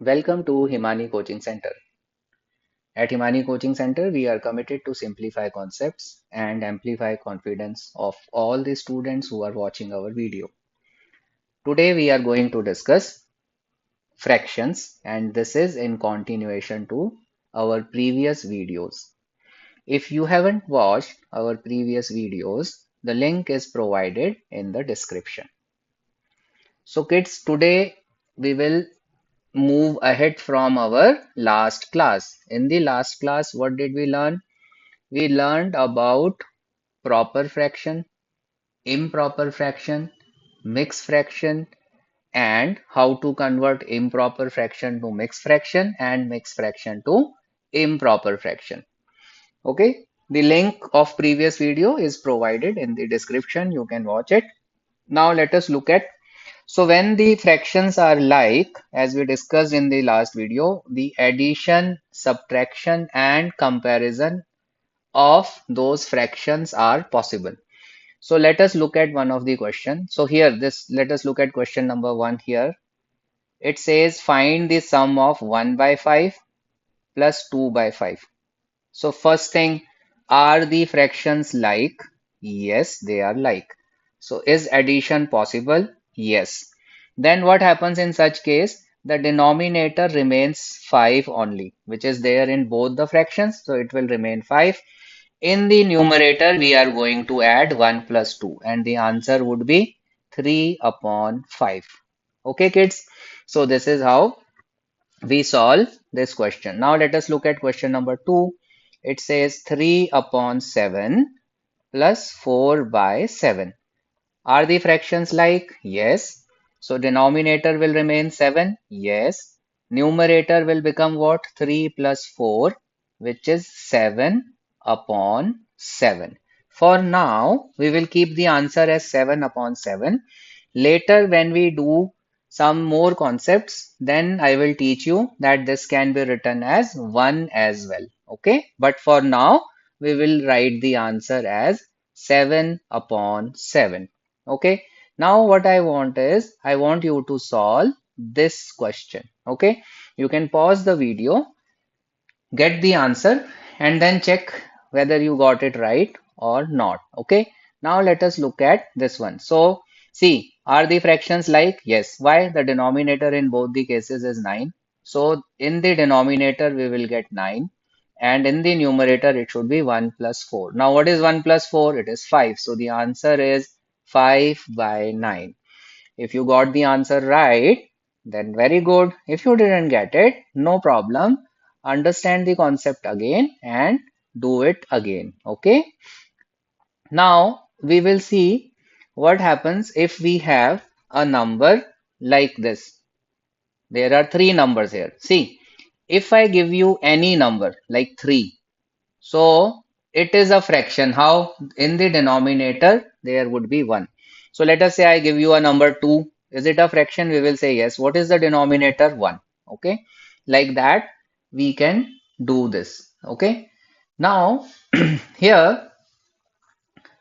Welcome to Himani Coaching Center. At Himani Coaching Center, we are committed to simplify concepts and amplify confidence of all the students who are watching our video. Today, we are going to discuss fractions, and this is in continuation to our previous videos. If you haven't watched our previous videos, the link is provided in the description. So, kids, today we will move ahead from our last class. In the last class, what did we learn? We learned about proper fraction, improper fraction, mixed fraction, and how to convert improper fraction to mixed fraction and mixed fraction to improper fraction. Okay, the link of previous video is provided in the description. You can watch it. Now let us look at so when the fractions are like, as we discussed in the last video, the addition, subtraction, and comparison of those fractions are possible. So let us look at one of the questions. So here, let us look at question number one here. It says find the sum of 1 by 5 plus 2 by 5. So first thing, are the fractions like? Yes, they are like. So is addition possible? Yes. Then what happens in such case? The denominator remains 5 only, which is there in both the fractions. So it will remain 5. In the numerator, we are going to add 1 plus 2, and the answer would be 3 upon 5. Okay, kids? So this is how we solve this question. Now let us look at question number 2. It says 3 upon 7 plus 4 by 7. Are the fractions like? Yes. So denominator will remain 7? Yes. Numerator will become what? 3 plus 4, which is 7 upon 7. For now, we will keep the answer as 7 upon 7. Later, when we do some more concepts, then I will teach you that this can be written as 1 as well. Okay. But for now, we will write the answer as 7 upon 7. Okay. Now what I want is I want you to solve this question. Okay. You can pause the video, get the answer, and then check whether you got it right or not. Okay. Now let us look at this one. So see, are the fractions like? Yes. Why? The denominator in both the cases is 9. So in the denominator we will get 9, and in the numerator it should be 1 plus 4. Now what is 1 plus 4? It is 5. So the answer is 5 by 9. If you got the answer right, then very good. If you didn't get it, no problem. Understand the concept again and do it again. Okay. Now we will see what happens if we have a number like this. There are three numbers here. See, if I give you any number like 3, so it is a fraction. How? In the denominator, there would be 1. So let us say I give you a number 2. Is it a fraction? We will say yes. What is the denominator? 1. Okay. Like that, we can do this. Okay. Now, here,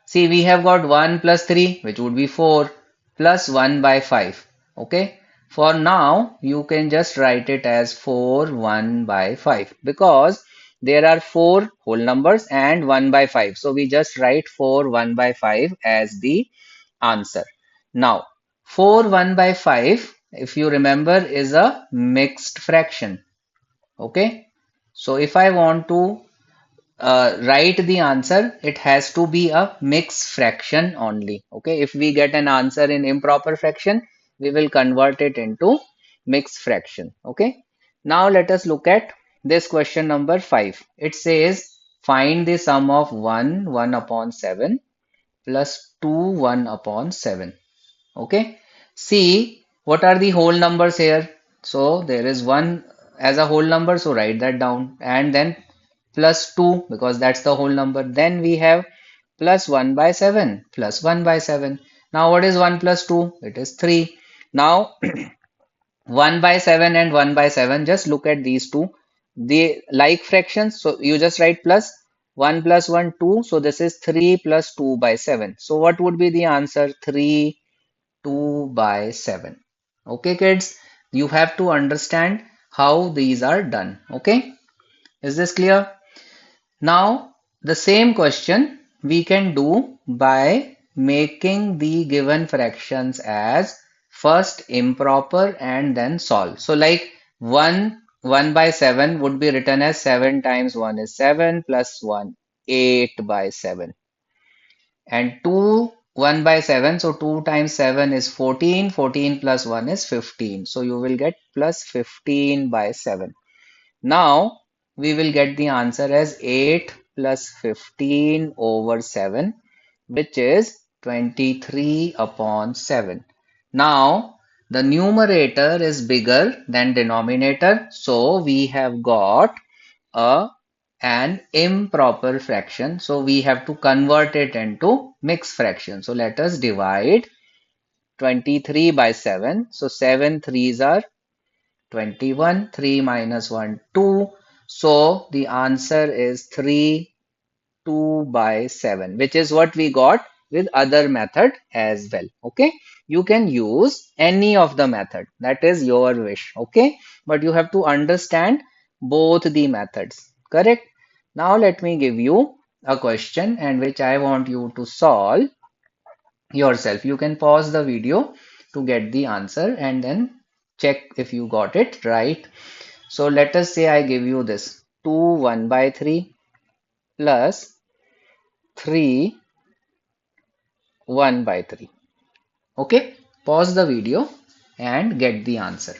see, we have got 1 plus 3, which would be 4, plus 1 by 5. Okay. For now, you can just write it as 4 1 by 5 because there are 4 whole numbers and 1 by 5. So we just write 4 1 by 5 as the answer. Now, 4 1 by 5, if you remember, is a mixed fraction. Okay. So if I want to write the answer, it has to be a mixed fraction only. Okay, if we get an answer in improper fraction, we will convert it into mixed fraction. Okay, now let us look at this question number 5. It says find the sum of 1 1 upon 7 plus 2 1 upon 7. Okay, see what are the whole numbers here. So there is 1 as a whole number, so write that down, and then plus 2 because that's the whole number. Then we have plus 1 by 7 plus 1 by 7. Now what is 1 plus 2? It is 3. Now 1 by 7 and 1 by 7, just look at these two. The like fractions, so you just write plus 1 plus 1, 2. So this is 3 plus 2 by 7. So what would be the answer? 3 2 by 7. Okay, kids, you have to understand how these are done. Okay, is this clear? Now, the same question we can do by making the given fractions as first improper and then solve. So like 1 by 7 would be written as 7 times 1 is 7 plus 1, 8 by 7. And 2, 1 by 7, so 2 times 7 is 14, 14 plus 1 is 15. So you will get plus 15 by 7. Now we will get the answer as 8 plus 15 over 7, which is 23 upon 7. Now the numerator is bigger than denominator, so we have got a an improper fraction. So we have to convert it into mixed fraction. So let us divide 23 by 7. So 7 threes are 21, 3 minus 1, 2. So the answer is 3, 2 by 7, which is what we got with other method as well. Okay, you can use any of the method, that is your wish. Okay, but you have to understand both the methods, correct? Now let me give you a question and which I want you to solve yourself. You can pause the video to get the answer and then check if you got it right. So let us say I give you this 2 1 by 3 plus 3 1 by 3. Okay, pause the video and get the answer.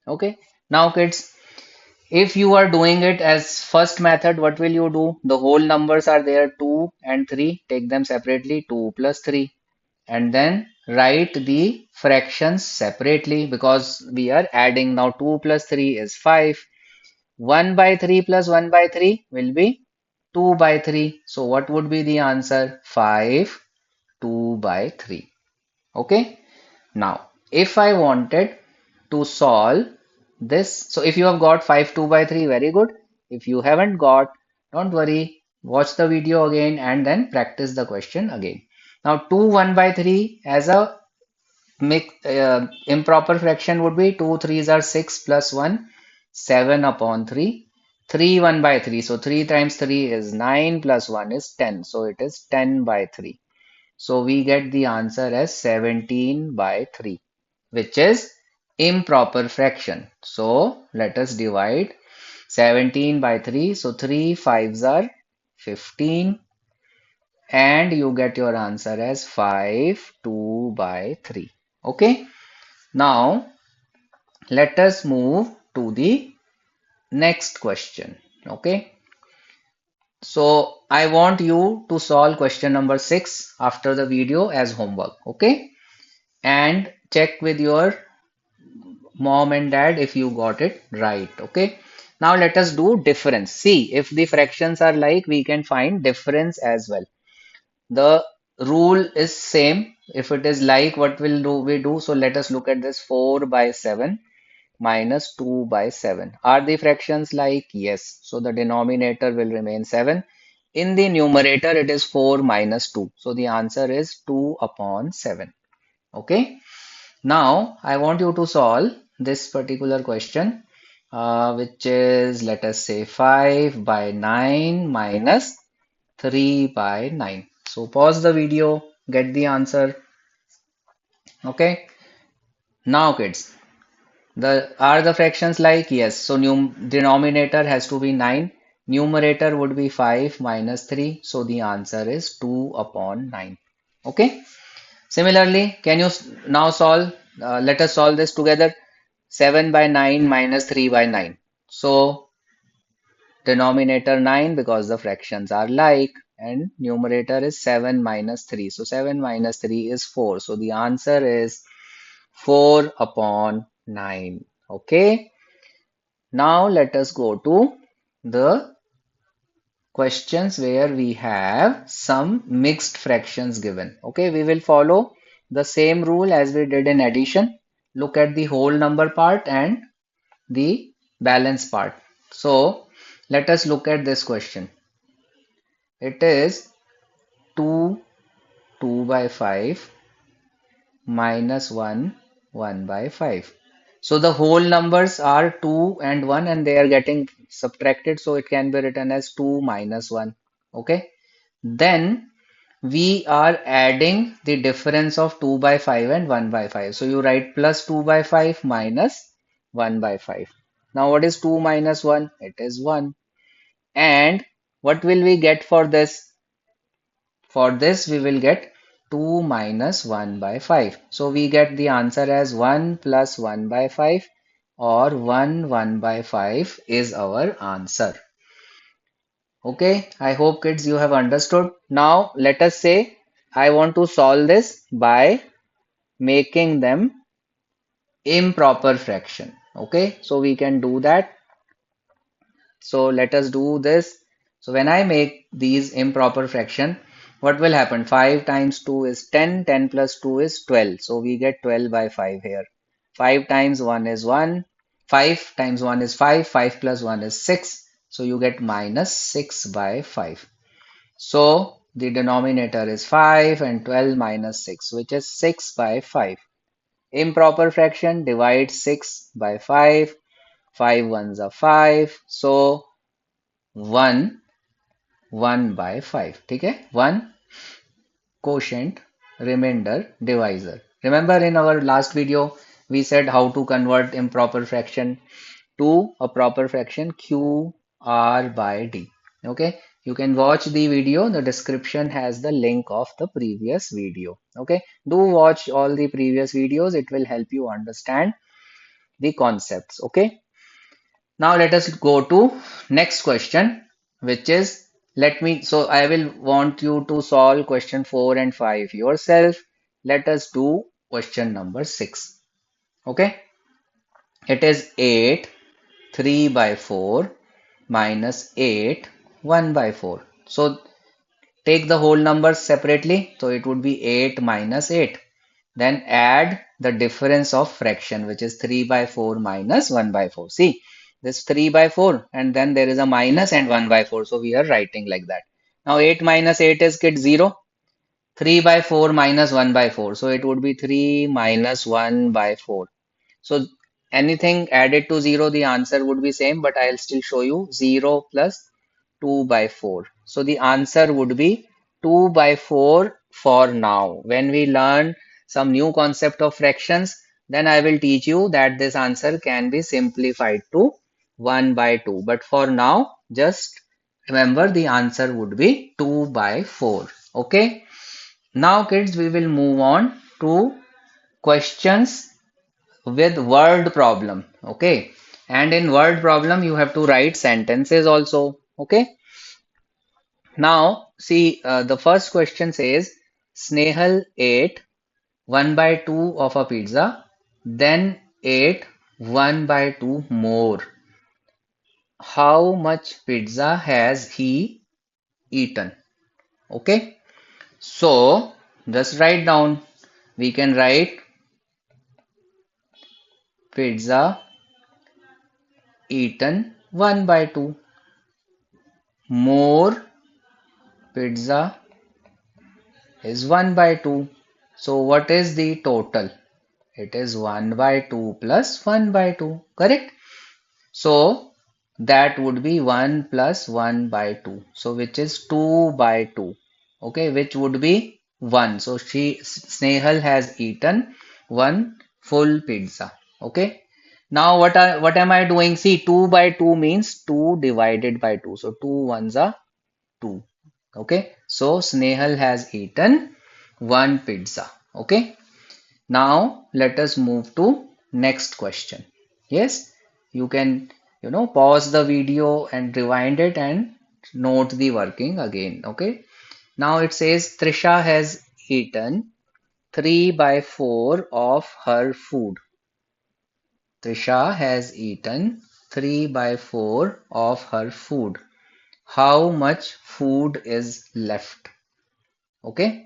Okay, now kids, if you are doing it as first method, what will you do? The whole numbers are there 2 and 3, take them separately, 2 plus 3, and then write the fractions separately because we are adding now. 2 plus 3 is 5. 1 by 3 plus 1 by 3 will be 2 by 3. So what would be the answer? 5, 2 by 3. Okay. Now, if I wanted to solve this, so if you have got 5 2 by 3, very good. If you haven't got, don't worry, watch the video again and then practice the question again. Now, 2 1 by 3 as a improper fraction would be 2 threes are 6 plus 1, 7 upon 3. 3 1 by 3. So 3 times 3 is 9 plus 1 is 10. So it is 10 by 3. So we get the answer as 17 by 3, which is improper fraction. So let us divide 17 by 3. So 3 fives are 15 and you get your answer as 5 2 by 3. Okay. Now let us move to the next question. Okay. So I want you to solve question number 6 after the video as homework. Okay. And check with your mom and dad if you got it right. Okay. Now let us do difference. See if the fractions are like, we can find difference as well. The rule is same. If it is like, what will do we do? So let us look at this 4 by 7 minus 2 by 7. Are the fractions like? Yes. So the denominator will remain 7. In the numerator, it is 4 minus 2. So the answer is 2 upon 7. Okay. Now I want you to solve this particular question, which is, let us say, 5 by 9 minus 3 by 9. So pause the video, get the answer. Okay. Now kids, are the fractions like? Yes. So denominator has to be 9. Numerator would be 5 minus 3. So the answer is 2 upon 9. Okay. Similarly, can you now solve? Let us solve this together. 7 by 9 minus 3 by 9. So denominator 9 because the fractions are like, and numerator is 7 minus 3. So 7 minus 3 is 4. So the answer is 4 upon 9. Okay. Now let us go to the questions where we have some mixed fractions given. Okay, we will follow the same rule as we did in addition. Look at the whole number part and the balance part. So let us look at this question. It is 2 2 by 5 minus 1 1 by 5. So the whole numbers are 2 and 1 and they are getting subtracted. So it can be written as 2 minus 1. Okay. Then we are adding the difference of 2 by 5 and 1 by 5. So you write plus 2 by 5 minus 1 by 5. Now what is 2 minus 1? It is 1. And what will we get for this? For this, we will get 2 minus 1 by 5. So we get the answer as 1 plus 1 by 5 or 1 by 5 is our answer. Okay, I hope kids you have understood. Now let us say I want to solve this by making them improper fraction. Okay, so we can do that. So let us do this. So when I make these improper fraction, what will happen? 5 times 2 is 10, 10 plus 2 is 12. So we get 12 by 5 here. 5 times 1 is 1, 5 times 1 is 5, 5 plus 1 is 6. So you get minus 6 by 5. So the denominator is 5 and 12 minus 6, which is 6 by 5. Improper fraction divides 6 by 5. 5 ones are 5. So 1 1 by 5. ठीक है 1 quotient remainder divisor. Remember in our last video we said how to convert improper fraction to a proper fraction q r by d. Okay, you can watch the video. The description has the link of the previous video. Okay, do watch all the previous videos. It will help you understand the concepts. Okay, now let us go to next question, which is so I will want you to solve question 4 and 5 yourself. Let us do question number 6. Okay, it is 8 3 by 4 minus 8 1 by 4. So take the whole numbers separately. So it would be 8 minus 8. Then add the difference of fraction, which is 3 by 4 minus 1 by 4. See, this 3 by 4 and then there is a minus and 1 by 4. So we are writing like that. Now 8 minus 8 is kid 0. 3 by 4 minus 1 by 4. So it would be 3 minus 1 by 4. So anything added to 0, the answer would be same, but I'll still show you 0 plus 2 by 4. So the answer would be 2 by 4 for now. When we learn some new concept of fractions, then I will teach you that this answer can be simplified to 1 by 2. But for now, just remember the answer would be 2 by 4. Okay. Now kids, we will move on to questions with word problem. Okay. And in word problem, you have to write sentences also. Okay. Now, see, the first question says, Snehal ate 1 by 2 of a pizza, then ate 1 by 2 more. How much pizza has he eaten? Okay, so just write down. We can write pizza eaten 1 by 2. More pizza is 1 by 2. So what is the total? It is 1 by 2 plus 1 by 2, correct? So that would be 1 plus 1 by 2. So which is 2 by 2. Okay, which would be 1. So Snehal has eaten one full pizza. Okay. Now what am I doing? See, 2 by 2 means 2 divided by 2. So 2 ones are 2. Okay. So Snehal has eaten one pizza. Okay. Now let us move to next question. Yes, you can, pause the video and rewind it and note the working again. Okay. Now it says Trisha has eaten 3 by 4 of her food. Trisha has eaten 3 by 4 of her food. How much food is left? Okay.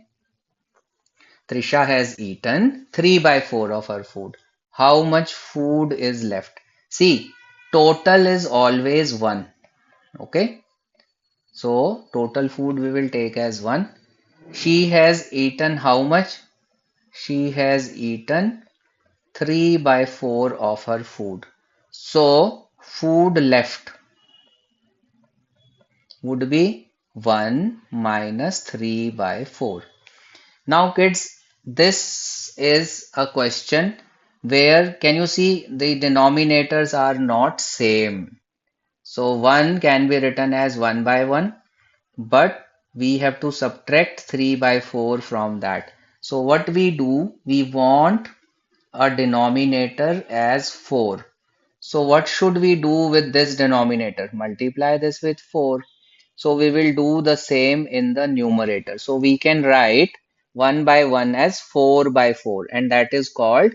Trisha has eaten 3 by 4 of her food. How much food is left? See, total is always 1. Okay. So, total food we will take as 1. She has eaten how much? She has eaten 3 by 4 of her food. So food left would be 1 minus 3 by 4. Now kids, this is a question where can you see the denominators are not same. So 1 can be written as 1 by 1, but we have to subtract 3 by 4 from that. So what we do, we want a denominator as 4. So what should we do with this denominator? Multiply this with 4. So we will do the same in the numerator. So we can write 1 by 1 as 4 by 4, and that is called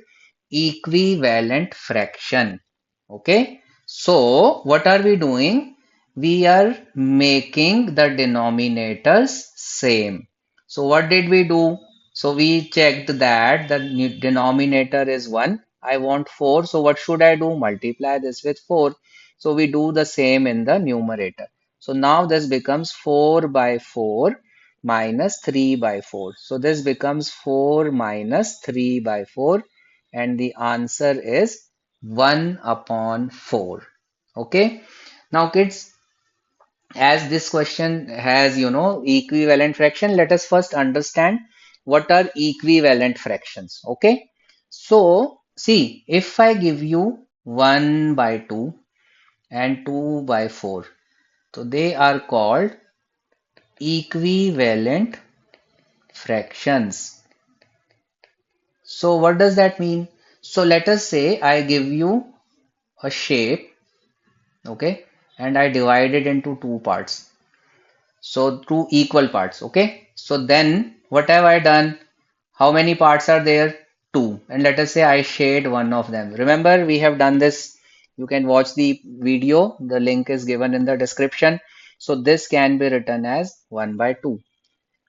equivalent fraction. Okay. So what are we doing? We are making the denominators same. So what did we do? So we checked that the denominator is 1. I want 4. So what should I do? Multiply this with 4. So we do the same in the numerator. So now this becomes 4 by 4 minus 3 by 4. So this becomes 4 minus 3 by 4, and the answer is 1 upon 4. Okay. Now kids, as this question has, equivalent fraction, let us first understand what are equivalent fractions. Okay. So see, if I give you 1 by 2 and 2 by 4, so they are called equivalent fractions. So what does that mean? So let us say I give you a shape, okay, and I divide it into two parts. So two equal parts, okay. So then what have I done? How many parts are there? Two. And let us say I shade one of them. Remember, we have done this. You can watch the video. The link is given in the description. So this can be written as 1 by 2.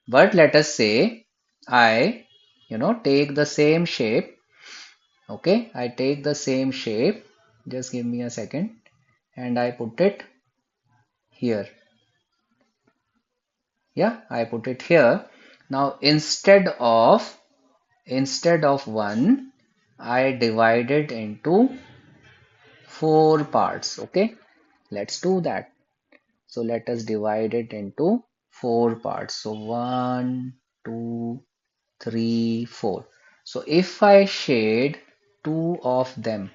But let us say I, take the same shape. Okay, I take the same shape. Just give me a second. And I put it here. Yeah, I put it here. Now instead of 1, I divide it into 4 parts. Okay, let's do that. So let us divide it into 4 parts. So 1, 2, 3, 4. So if I shade two of them,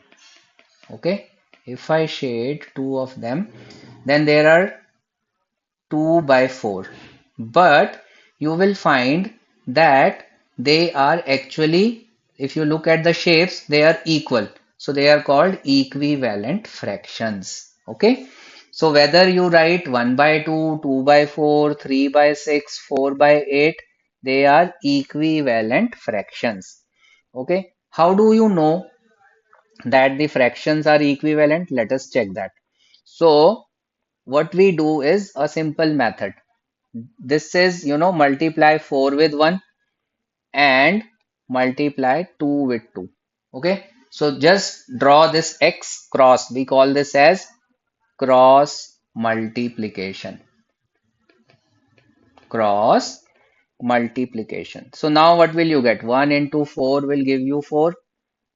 okay, if I shade two of them, then there are 2 by 4, but you will find that they are actually, if you look at the shapes, they are equal. So they are called equivalent fractions. Okay. So whether you write 1 by 2, 2 by 4, 3 by 6, 4 by 8, they are equivalent fractions. Okay. How do you know that the fractions are equivalent? Let us check that. So what we do is a simple method. This is, multiply 4 with 1 and multiply 2 with 2. Okay. So just draw this x cross. We call this as cross multiplication. Cross multiplication. So now what will you get? 1 into 4 will give you 4.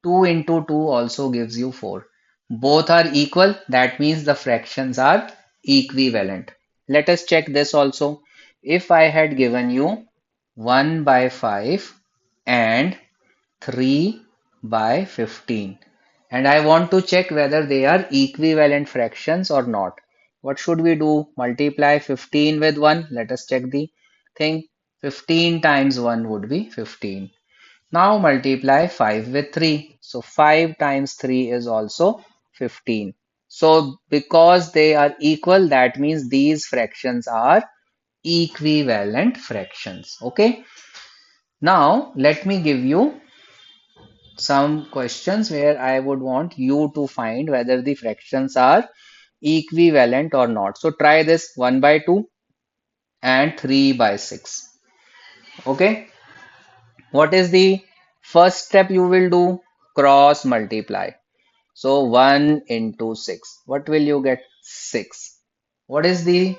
2 into 2 also gives you 4. Both are equal. That means the fractions are equivalent. Let us check this also. If I had given you 1 by 5 and 3 by 15, and I want to check whether they are equivalent fractions or not, what should we do? Multiply 15 with 1. Let us check the thing. 15 times 1 would be 15. Now multiply 5 with 3. So 5 times 3 is also 15. So because they are equal, that means these fractions are equivalent fractions. Okay. Now let me give you some questions where I would want you to find whether the fractions are equivalent or not. So try this 1 by 2 and 3 by 6. Okay. What is the first step you will do? Cross multiply. So 1 into 6. What will you get? 6. What is the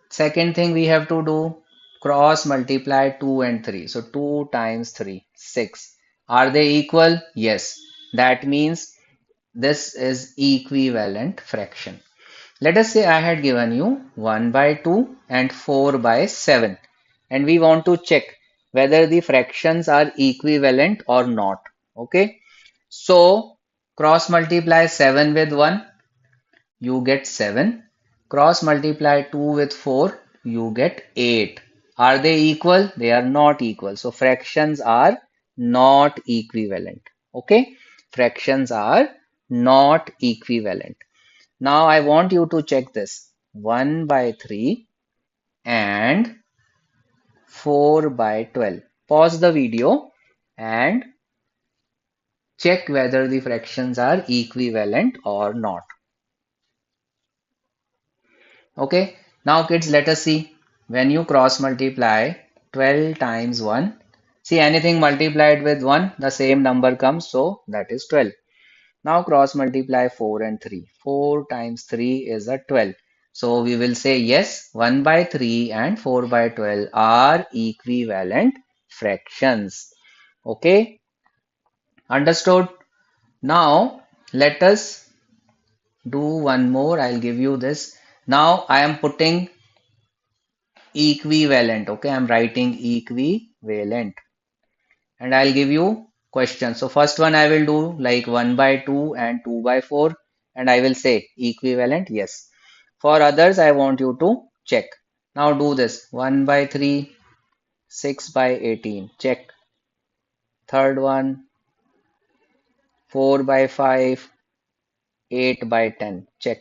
second thing we have to do? Cross multiply 2 and 3. So 2 times 3, 6. Are they equal? Yes. That means this is equivalent fraction. Let us say I had given you 1 by 2 and 4 by 7, and we want to check whether the fractions are equivalent or not. Okay, so cross multiply 7 with 1, you get 7. Cross multiply 2 with 4, you get 8. Are they equal? They are not equal. So fractions are not equivalent. Okay, fractions are not equivalent. Now I want you to check this. 1 by 3 and 4 by 12. Pause the video and check whether the fractions are equivalent or not. Okay, now kids, let us see. When you cross multiply 12 times 1, see anything multiplied with 1, the same number comes, so that is 12. Now cross multiply 4 and 3. 4 times 3 is a 12. So we will say yes, 1 by 3 and 4 by 12 are equivalent fractions. Okay, understood? Now let us do one more. I'll give you this. Now I am putting equivalent. Okay, I'm writing equivalent and I'll give you questions. So first one I will do like 1 by 2 and 2 by 4 and I will say equivalent, yes. For others, I want you to check. Now do this 1 by 3, 6 by 18, check. Third one, 4 by 5, 8 by 10, check.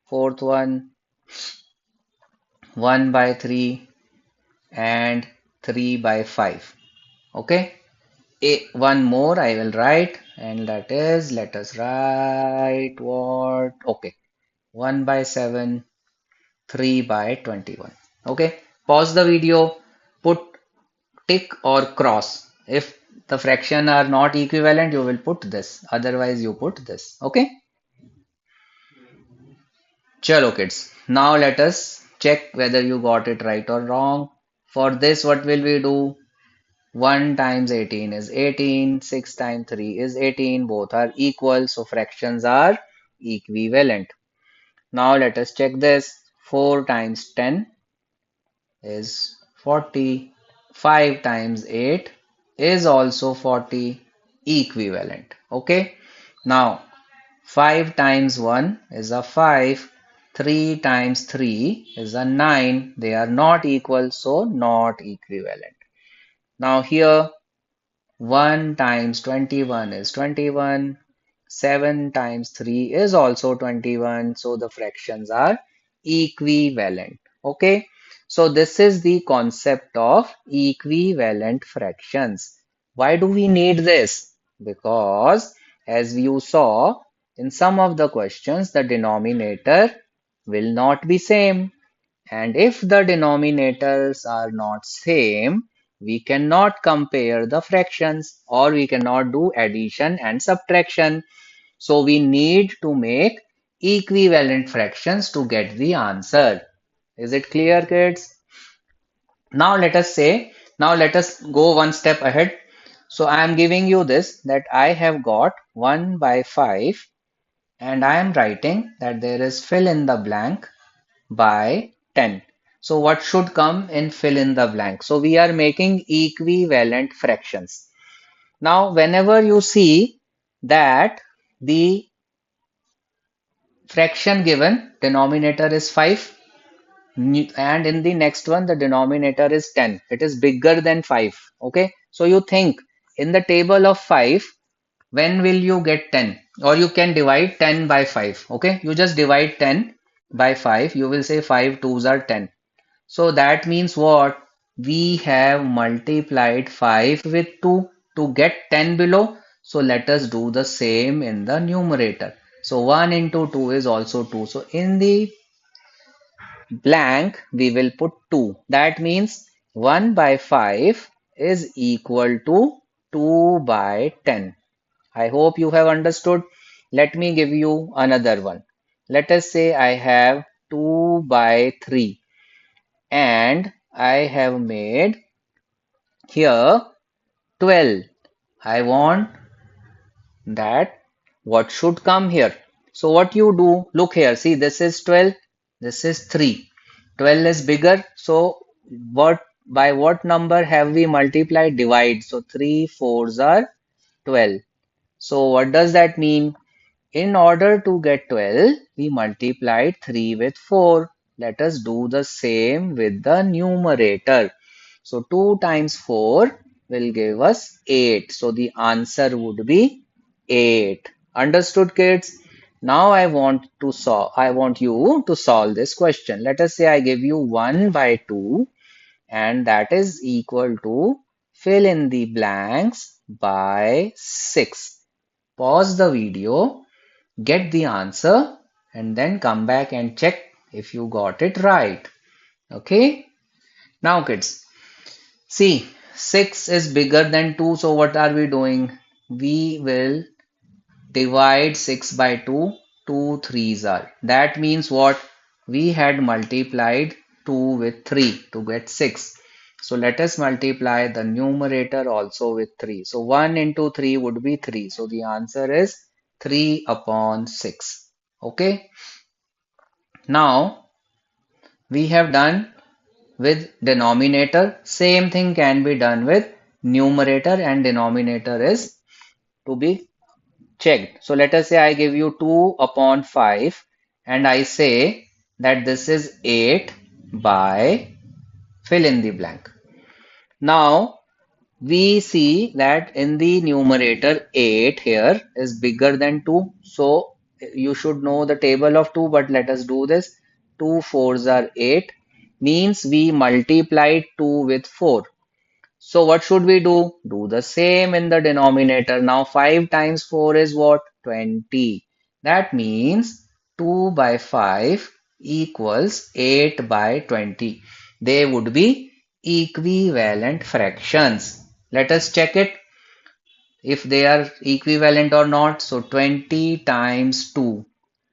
Fourth one, 1 by 3 and 3 by 5. Okay. One more I will write, and that is, let us write what? Okay, 1 by 7, 3 by 21. Okay, pause the video, put tick or cross. If the fraction are not equivalent, you will put this. Otherwise, you put this. Okay, chalo kids. Now let us check whether you got it right or wrong. For this, what will we do? 1 times 18 is 18, 6 times 3 is 18, both are equal, so fractions are equivalent. Now let us check this. 4 times 10 is 40, 5 times 8 is also 40, equivalent. Okay, now 5 times 1 is a 5, 3 times 3 is a 9, they are not equal, so not equivalent. Now here 1 times 21 is 21. 7 times 3 is also 21. So the fractions are equivalent. Okay. So this is the concept of equivalent fractions. Why do we need this? Because as you saw in some of the questions, the denominator will not be same. And if the denominators are not same, we cannot compare the fractions or we cannot do addition and subtraction. So we need to make equivalent fractions to get the answer. Is it clear, kids? Now let us say, now let us go one step ahead. So I am giving you this that I have got 1 by 5 and I am writing that there is fill in the blank by 10. So what should come in fill in the blank? So we are making equivalent fractions. Now whenever you see that the fraction given denominator is 5 and in the next one the denominator is 10, it is bigger than 5. Okay, so you think in the table of 5, when will you get 10? Or you can divide 10 by 5. Okay, you just divide 10 by 5, you will say 5 twos are 10. So that means what? We have multiplied 5 with 2 to get 10 below. So let us do the same in the numerator. So 1 into 2 is also 2. So in the blank, we will put 2. That means 1 by 5 is equal to 2 by 10. I hope you have understood. Let me give you another one. Let us say I have 2 by 3 and I have made here 12. I want that what should come here. So what you do, look here, see this is 12, this is 3. 12 is bigger, so what by what number have we multiplied? Divide. So 3 fours are 12. So what does that mean? In order to get 12, we multiplied 3 with 4. Let us do the same with the numerator. So 2 times 4 will give us 8. So the answer would be 8. Understood, kids? Now I want you to solve this question. Let us say I give you 1 by 2 and that is equal to fill in the blanks by 6. Pause the video, get the answer, and then come back and check if you got it right. Okay? Now, kids, see, 6 is bigger than 2, so what are we doing? We will divide 6 by 2, 2 threes are. That means what? We had multiplied 2 with 3 to get 6. So let us multiply the numerator also with 3. So 1 into 3 would be 3. So the answer is 3 upon 6. Okay. Now we have done with denominator. Same thing can be done with numerator, and denominator is to be checked. So let us say I give you 2 upon 5 and I say that this is 8 by fill in the blank. Now we see that in the numerator 8 here is bigger than 2. So you should know the table of 2, but let us do this. 2 fours are 8 means we multiplied 2 with 4. So what should we do? Do the same in the denominator. Now 5 times 4 is what? 20. That means 2 by 5 equals 8 by 20. They would be equivalent fractions. Let us check it if they are equivalent or not. So 20 times 2.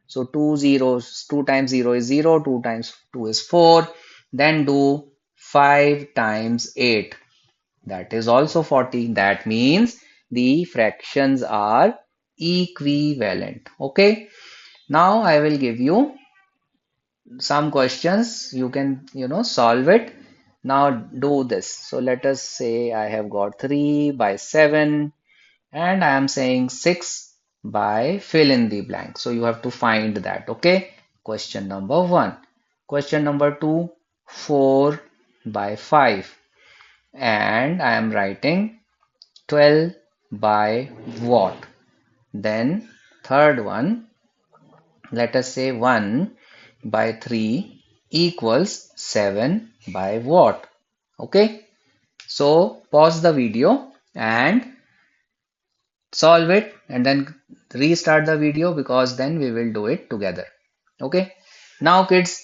So 2 zeros, 2 times 0 is 0, 2 times 2 is 4. Then do 5 times 8. That is also 40. That means the fractions are equivalent. Okay. Now I will give you some questions. You can, solve it. Now do this. So let us say I have got 3 by 7 and I am saying 6 by fill in the blank. So you have to find that. Okay. Question number 1. Question number 2, 4 by 5. And I am writing 12 by what? Then third one, let us say 1 by 3 equals 7 by what? Okay. So pause the video and solve it and then restart the video because then we will do it together. Okay. Now kids,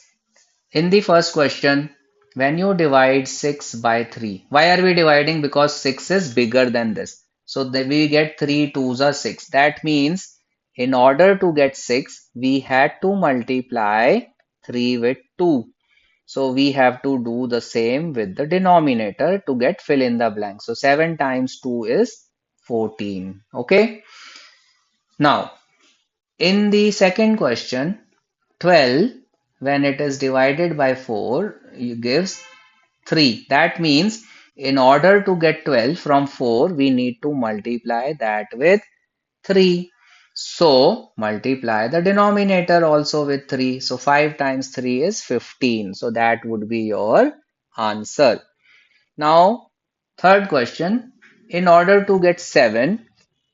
in the first question, when you divide 6 by 3, why are we dividing? Because 6 is bigger than this. So then we get 3 twos are 6. That means in order to get 6, we had to multiply 3 with 2. So we have to do the same with the denominator to get fill in the blank. So 7 times 2 is 14. Okay. Now, in the second question, 12 when it is divided by 4 it gives 3. That means in order to get 12 from 4 we need to multiply that with 3. So multiply the denominator also with 3. So 5 times 3 is 15. So that would be your answer. Now third question, in order to get 7,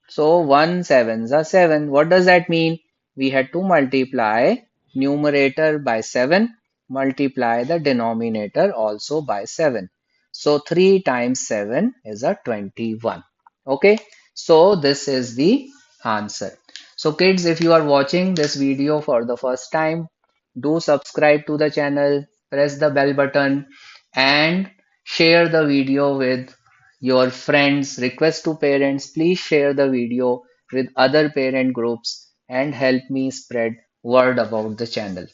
so 1 sevens are 7. What does that mean? We had to multiply numerator by 7, multiply the denominator also by 7. So 3 times 7 is a 21. Okay, so this is the answer. So kids, if you are watching this video for the first time, do subscribe to the channel, press the bell button and share the video with your friends. Request to parents, please share the video with other parent groups and help me spread word about the channel.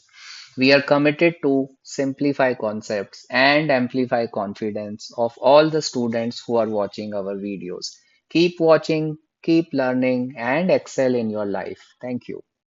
We are committed to simplify concepts and amplify confidence of all the students who are watching our videos. Keep watching, keep learning, and excel in your life. Thank you.